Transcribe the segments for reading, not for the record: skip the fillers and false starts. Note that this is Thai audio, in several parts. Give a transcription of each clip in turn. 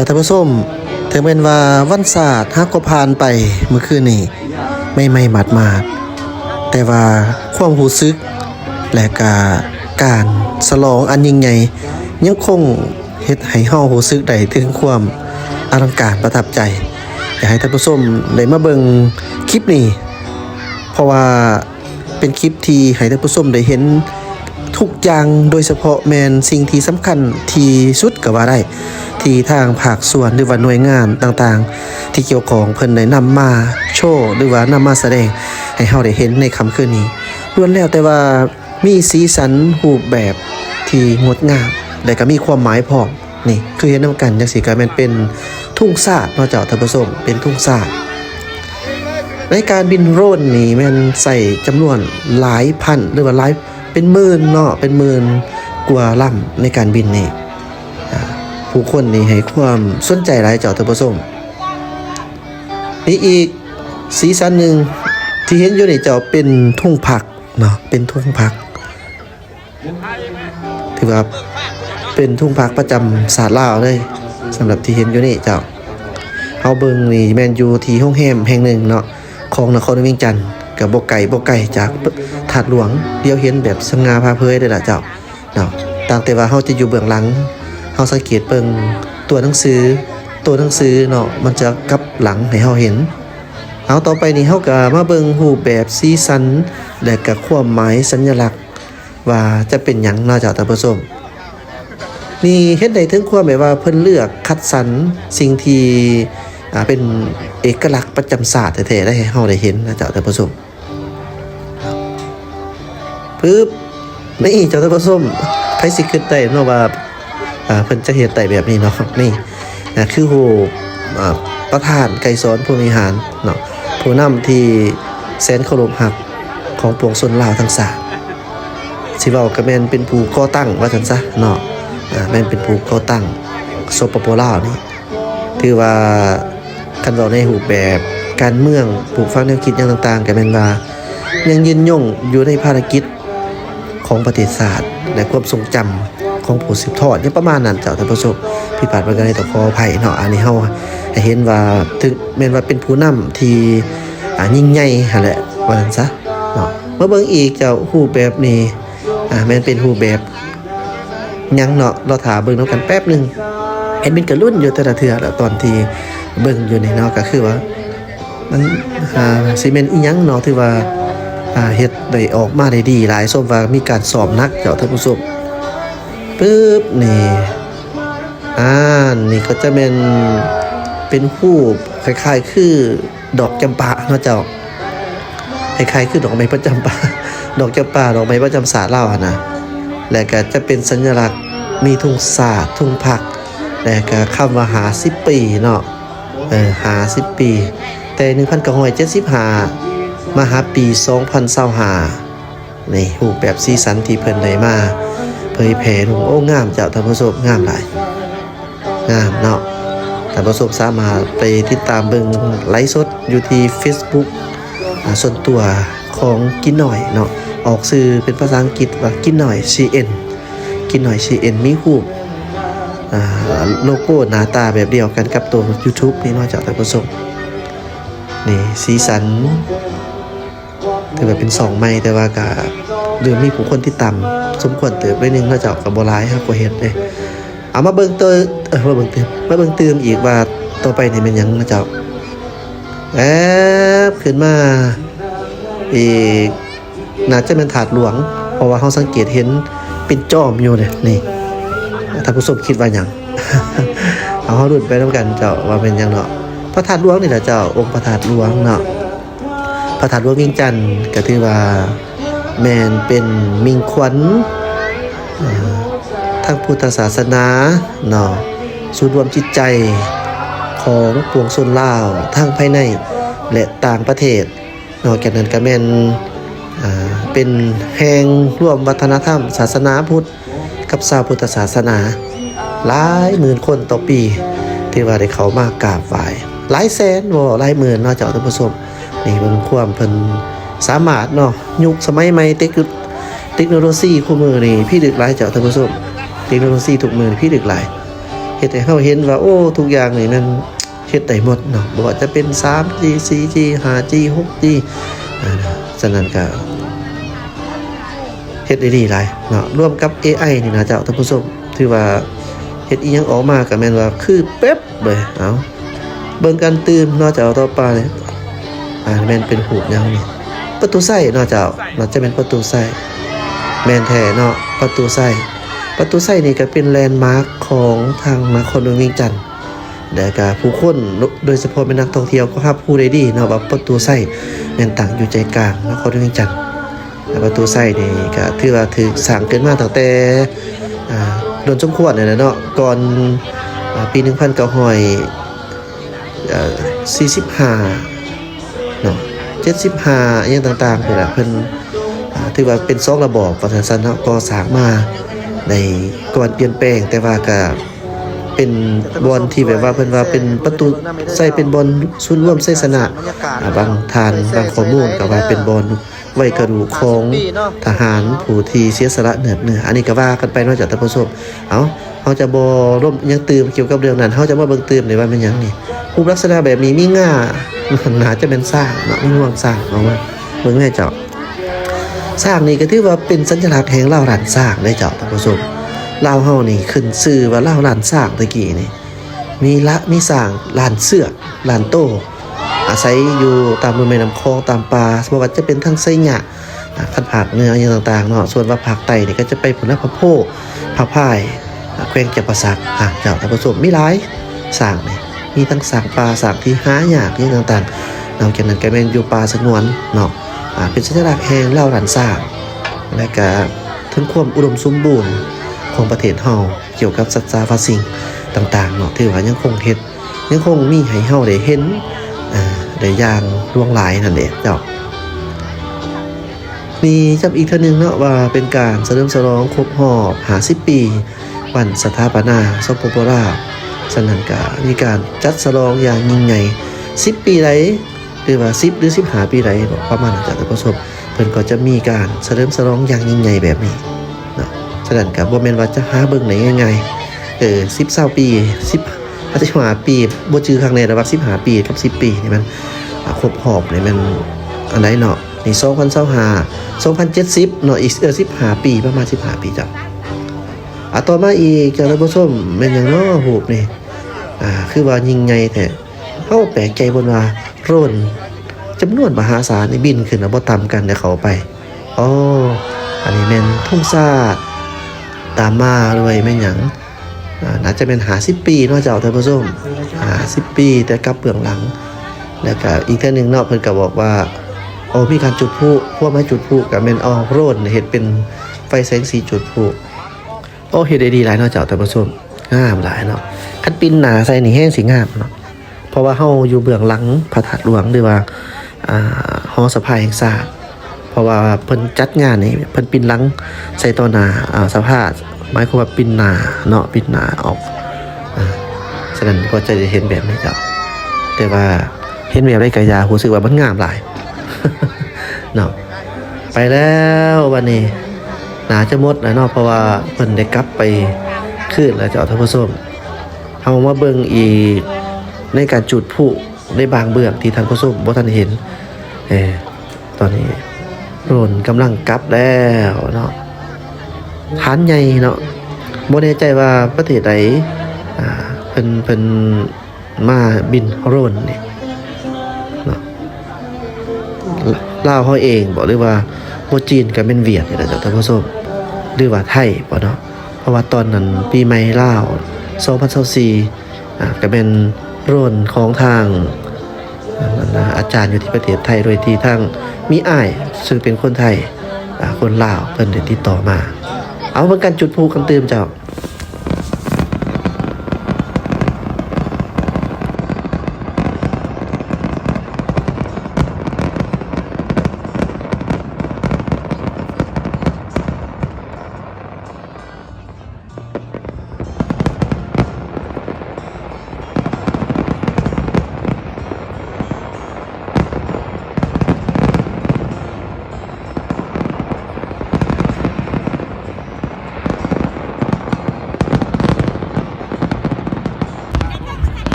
จากท่านผู้ชมถึงเป็นว่าวันศาสตร์ฮักก็ผ่านไปเมื่อคืนนี้ไม่หมาดแต่ว่าความรู้สึกและการฉลองอันยิ่งใหญ่ยังคงเฮ็ดให้เฮารู้สึกได้ถึงความอลังการประทับใจอยากให้ท่านผู้ชมได้มาเบิ่งคลิปนี้เพราะว่าเป็นคลิปที่ให้ท่านผู้ชมได้เห็นทุกอย่างโดยเฉพาะแมนสิ่งที่สำคัญที่สุดก็ว่าได้ที่ทางภาคส่วนหรือว่าหน่วยงานต่างๆที่เกี่ยวข้องเพิ่นได้นำมาโชว์หรือว่านำมาแสดงให้เฮาได้เห็นในค่ำคืนนี้ล้วนแล้วแต่ว่ามีสีสันรูปแบบที่งดงามและก็มีความหมายพร้อมนี่คือเห็นนำกันจังซี่ก็แม่นเป็นทุ่งสาดเนาะเจ้าท่านผู้ชมเป็นทุ่งสาดในการบินโดรนนี่แม่นใส่จำนวนหลายพันหรือว่าหลายเป็นหมื่นเนาะเป็นหมื่นกว่าลำในการบินนี่ผู้คนนี่ให้ความสนใจหลายเจ้าท่านผู้ชมนี่อีกสีสันหนึ่งที่เห็นอยู่นี่เจ้าเป็นทุ่งผักเนาะเป็นทุ่งผักถือว่าเป็นทุ่งผักประจำศาสตร์ลาวเลยสำหรับที่เห็นอยู่นี่เจ้าเฮาเบิ่งนี่แม่นอยู่ที่โรงแรมแห่งหนึ่งเนาะของนครเวียงจันทน์ก็บ่ไกลจากถาดหลวงเดียวเห็นแบบสง่าผ่าเผยได้ล่ะเจ้าเนาะต่างแต่ว่าเฮาจะอยู่เบื้องหลังเฮาสังเกตเบิ่งตัวหนังสือเนาะมันจะกลับหลังให้เฮาเห็นเอาต่อไปนี่เฮาก็มาเบิ่งรูปแบบสีสันและก็ความหมายสัญลักษณ์ว่าจะเป็นหยังเนาะเจ้าท่านผู้ชมนี่เฮ็ดได้ถึงความแบบว่าเพิ่นเลือกคัดสรรสิ่งที่เป็นเอกลักษณ์ประจำศาสตร์แท้ๆได้ให้เฮาได้เห็นนะเจ้าท่านผู้ชมปึ๊บนี่เจ้าท่านผู้ชมไผสิคิดได้เนาะว่าเพิ่นจะเฮ็ดได้แบบนี้เนาะนี่คือโหประธานไกรสอนผู้บริหารเนาะผู้นำที่แสนเคารพรักของปวงชนลาวทั้งสามสิเว้าก็แม่นเป็นผู้ก่อตั้งว่าซั่นซะเนาะแม่นเป็นผู้ก่อตั้งสปปลาวนี่ถือว่าคันเว้าในรูปแบบการเมืองปลูกฝังแนวคิดอย่างต่างๆก็แม่นว่ายังยืนยงอยู่ในภารกิจของประวัติศาสตร์และความทรงจำของผู้สืบทอดนี่ประมาณนั้นเจ้าท่านผู้ชมพิพาทประการใดต่อขออภัยเนาะอันนี้เฮาให้เห็นว่าถึงแม่นว่าเป็นผู้นำที่ยิ่งใหญ่หั่นแหละว่าซั่นซะเนาะมาเบิ่งอีกเจ้ารูปแบบนี้แม่นเป็นรูปแบบหยังเนาะเราถาเบิ่งนำกันแป๊บนึงแอดมินก็ลุ้นอยู่แต่ละเทื่อแล้วตอนที่เบิ่งอยู่นี่เนาะก็คือว่ามันสิแม่นอีหยังเนาะที่ว่าเฮ็ดได้ออกมาได้ดีหลายสมว่ามีการสอบหนักเจ้าท่านผู้ชมปึ๊บนี่นี่ก็จะเป็นรูปคล้ายๆคือดอกจำปาเนาะเจ้าคล้ายๆคือดอกไม้ประจำป่าดอกจำปาดอกไม้ประจำศาสตร์ลาวนะและก็จะเป็นสัญลักษณ์มีทุ่งศาสตร์ทุ่งผักและก็คำว่า50 ปีเนาะ50 ปีแต่1975มาหาปี2025นี่รูปแบบสีสันที่เพิ่นได้มาเผยแพร่ลงโอ้งามเจ้าท่านผู้ชมงามหลายงามเนาะท่านผู้ชมสามารถไปติดตามเบิ่งไลฟ์สดอยู่ที่ Facebook ส่วนตัวของกินหน่อยเนาะออกชื่อเป็นภาษาอังกฤษว่ากินหน่อย CN กินหน่อย CN มีรูปโลโก้หน้าตาแบบเดียวกันกับตัว YouTube นี่เนาะเจ้าท่านผู้ชมนี่สีสันถือว่าเป็น2ใหม่แต่ว่าก็เรื่องมีผู้คนที่ต่ำสมควรเติบไว้นึงเนาะเจ้าก็บ่หลายครับกว่าเฮ็ดเด้เอามาเบิ่งตัวมาเบิ่งเติมอีกว่าต่อไปนี่เป็นหยังนะเจ้าขึ้นมาอีกน่าจะเป็นถาดหลวงเพราะว่าเฮาสังเกตเห็นเป็นจอมอยู่เนี่ยนี่ท่านผู้ชมคิดว่าหยัง เอาเฮาลุ้นไปนำกันเจ้าว่าเป็นหยังเนาะพระธาตุหลวงนี่ล่ะเจ้าองค์พระธาตุหลวงเนาะพระธาตุหลวงเวียงจันทน์ก็ถือว่าแม่นเป็นมิ่งขวัญทางพุทธศาสนาเนาะศูนย์รวมจิตใจของปวงชนลาวทั้งภายในและต่างประเทศนอกจากนั้นก็แม่นเป็นแห่งร่วมวัฒนธรรมศาสนาพุทธกับชาวพุทธศาสนาหลายหมื่นคนต่อปีที่ว่าได้เข้ามากราบไหว้หลายแสนบ่หลายหมื่นเนาะเจ้าท่านผู้ชมนี่เบิ่งความเพิ่นสามารถเนาะยุคสมัยใหม่เทคโนโลยีคู่มือนี่พี่ดึกหลายเจ้าท่านผู้ชมเทคโนโลยีทุกมือพี่ดึกหลาย เฮ็ดให้เฮาเห็นว่าโอ้ทุกอย่างนี่มันเฮ็ดได้หมดเนาะบ่ว่าจะเป็น 3G 4G 5G 6G ฉะนั้นก็เฮ็ดได้ดีหลายเนาะร่วมกับ AI นี่นะเจ้าท่านผู้ชมถือว่าเฮ็ดอีหยังออกมาก็แม่นว่าคือเป๊ะเลยเอาเบิ่งกันตื่นเนาะเจ้าต่อไปแม่นเป็นหูปหยังนี่ประตูไส้เนาะเจ้าน่าจะเป็นประตูไส้แม่นแท้เนาะประตูไส้นี่ก็เป็นแลนด์มาร์คของทางนครหลวงเวียงจันทน์และก็ผู้คนโดยเฉพาะเป็นนักท่องเที่ยวก็รับรู้ได้ดีเนาะว่าประตูไส้แม่นตั้งอยู่ใจกลางนครหลวงเวียงจันทน์ประตูไส้นี่ก็ถือว่าถูกสร้างขึ้นมาตั้งแต่โดนสมควรเลยนะเนาะก่อนปี1945เนาะ75อย่างต่างๆพุ่นน่ะเพิ่นถือว่าเป็น2ระบอบว่าซั่นเนาะก่อสร้างมาในก่อนเปลี่ยนแปลงแต่ว่าก็เป็นบอนที่แบบว่าเพิ่นว่าเป็นประตูใส่เป็นบอนศูนย์รวมไสสนะบางทานบางข้อมูลก็ว่าเป็นบอนไว้กระดูกของทหารผู้ที่เสียสละเหนืออันนี้ก็ว่ากันไปเนาะจากท่านผู้ชมเฮาจะบ่ร่วมยังตื่มเกี่ยวกับเรื่องนั้นเฮาจะมาเบิ่งตื่มได้ว่าเป็นหยังนี่รูปลักษณะแบบนี้มีง่าน่าจะเป็นสร้างเนาะมีห่วงสร้างเอาว่าเบิ่งแม่เจ้าสร้างนี่ก็ถือว่าเป็นสัญลักษณ์แห่งลาวล้านสร้างได้เจ้าท่านผู้ชมลาวเฮานี่ขึ้นชื่อว่าลาวล้านสร้างตะกี้นี่มีสร้างล้านเสือกล้านโตอาศัยอยู่ตามแม่น้ำคลองตามป่าบ่ว่าจะเป็นทั้งไสหยะคันภาคเหนืออย่างต่างๆเนาะส่วนว่าภาคใต้นี่ก็จะไปพุ่นน่ะพะโพภาคพายแขวงจำปาสักเจ้าท่านผู้ชมมีหลายสร้างนี่มีทั้งสร้างป่าสร้างที่หายากอย่างต่างๆนอกจากนั้นก็แม่นอยู่ป่าสงวนเนาะเป็นสัญลักษณ์แห่งลาวล้านสร้างและก็ถึงความอุดมสมบูรณ์ของประเทศเฮาเกี่ยวกับสัตว์ว่าสิ่งต่างๆเนาะถือว่ายังคงมีให้เฮาได้เห็นได้อย่างล่วงหลายนั่นแหละเจ้ามีจำอีกเทื่อนึงเนาะว่าเป็นการเฉลิมฉลองครบรอบ50 ปีวันสถาปนาสปปลาวฉะนั้นก็มีการจัดฉลองอย่างยิ่งใหญ่10 ปีใดหรือว่า10หรือ15 ปีใดประมาณนั้นจ้ะท่านผู้ชมเพิ่นก็จะมีการเฉลิมฉลองอย่างยิ่งใหญ่แบบนี้เนาะฉะนั้นก็บ่แม่นว่าจะหาเบิ่งได้ง่ายๆ10 20 ปี10 15 ปีบ่ชื่อครั้งแน่แต่ว่า15 ปีกับ10 ปีนี่มันครบรอบนี่มันอันใดเนาะนี่2025 2070เนาะอีก15 ปีประมาณ15 ปีจ้ะต่อมาอีกจ้ะท่านผู้ชมแม่นหยังเนาะรูปนี่คือว่ายิ่งใหญ่แท้เฮาแปลกใจบ่ว่าโดรนจำนวนมหาศาลนี่บินขึ้นบ่ต่ำกันได้เข้าไปอันนี้แม่นทุ่งชาติตามมาด้วยแม่นหยังน่าจะเป็น50 ปีเนาะเจ้าท่านผู้ชม50 ปีแต่กลับเบื้องหลังแล้วก็อีกเทื่อนึงเนาะเพิ่นก็บอกว่ามีการจุดพลุพวกไม้จุดพลุก็แม่นโรนเฮ็ดเป็นไฟแสงสีจุดพลุเฮ็ดได้ดีหลายเนาะเจ้าท่านผู้ชมงามหลายเนาะคันปิ้นหน้าใส่นี่แฮงสิงามเนาะเพราะว่าเฮาอยู่เบื้องหลังพระธาตุหลวงหรือว่าหอสภาแห่งชาติเพราะว่าเพิ่นจัดงานนี่เพิ่นปิ้นหลังใส่ต่อหน้าสภาหมายความว่าปิ้นหน้าเนาะปิ้นหน้าออกฉะนั้นก็จะได้เห็นแบบนี้เจ้าแต่ว่าเห็นแบบได้ก็อย่ารู้สึกว่ามันงามหลายเนาะไปแล้ววันนี้น่าจะหมดแล้วเนาะเพราะว่าเพิ่นได้กลับไปคืนแล้วเจ้าท่านผู้ชมเฮามาเบิ่งอีกในการจุดพลุในบางเบื้องที่ท่านผู้ชมบ่ทันเห็นตอนนี้โดรนกำลังกลับแล้วเนาะฐานใหญ่เนาะบ่แน่ใจว่าประเทศใดเพิ่นมาบินโดรนนี่เนาะลาวเฮาเองบ่หรือว่าบ่จีนก็เป็นเวียดนี่แหละเจ้าท่านผู้ชมหรือว่าไทยบ่เนาะเพราะว่าตอนนั้นปีใหม่ลาว2024ก็เป็นโดรนของทางอาจารย์อยู่ที่ประเทศไทยโดยที่ทางมีอ้ายซึ่งเป็นคนไทยคนลาวเพิ่นได้ติดต่อมาเอาเบิ่งกันจุดพลุกันตื่มเจ้า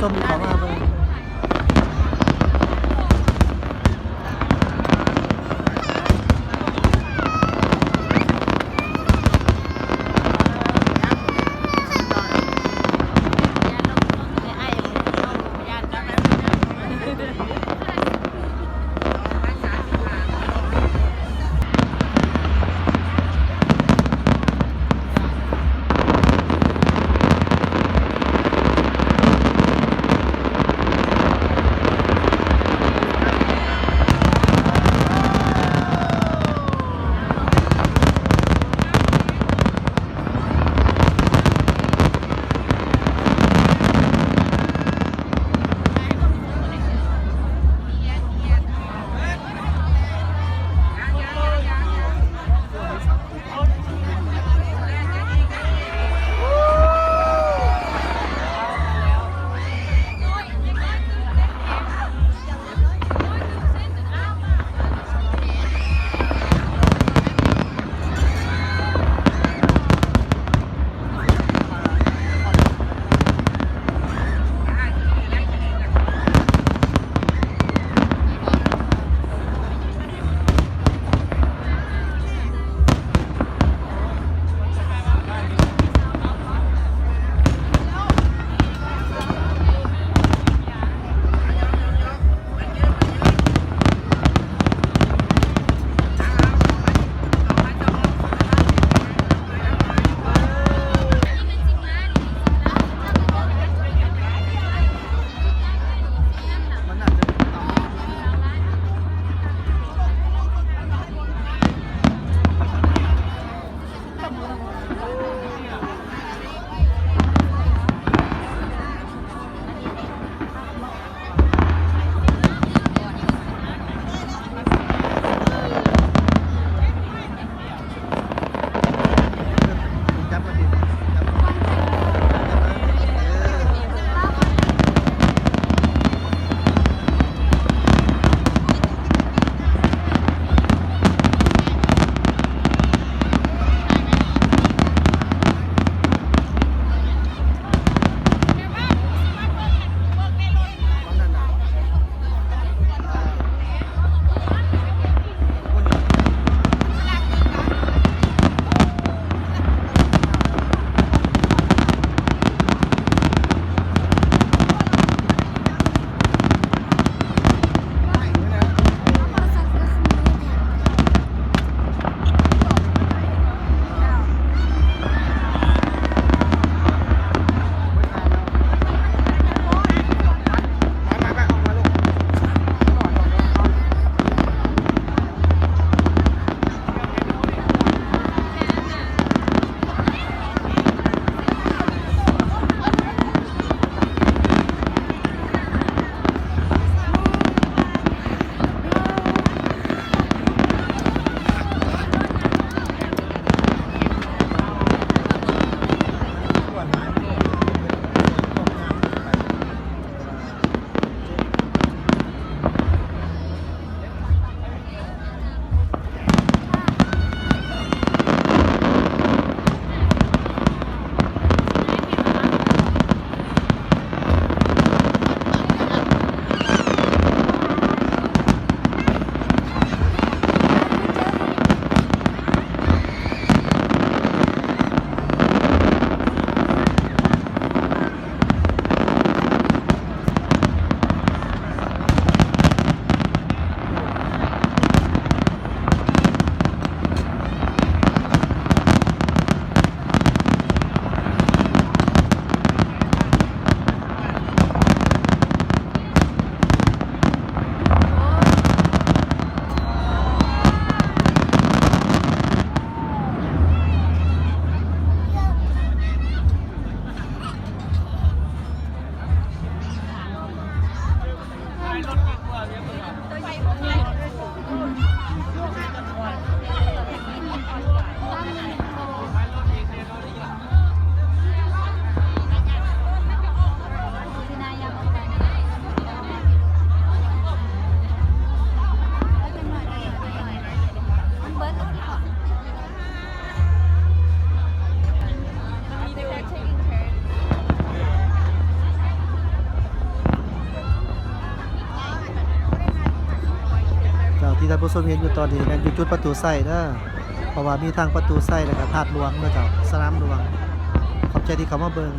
ชมเขามาเบิ่ง านผู้ชมเห็นอยู่ตอนนี้นั่นอยู่จุดประตูไส้เด้อเพราะว่ามีทางประตูไส้แล้วก็ธาตุหลวงเด้อเจ้าสนามหลวงขอบใจที่เขามาเบิ่ง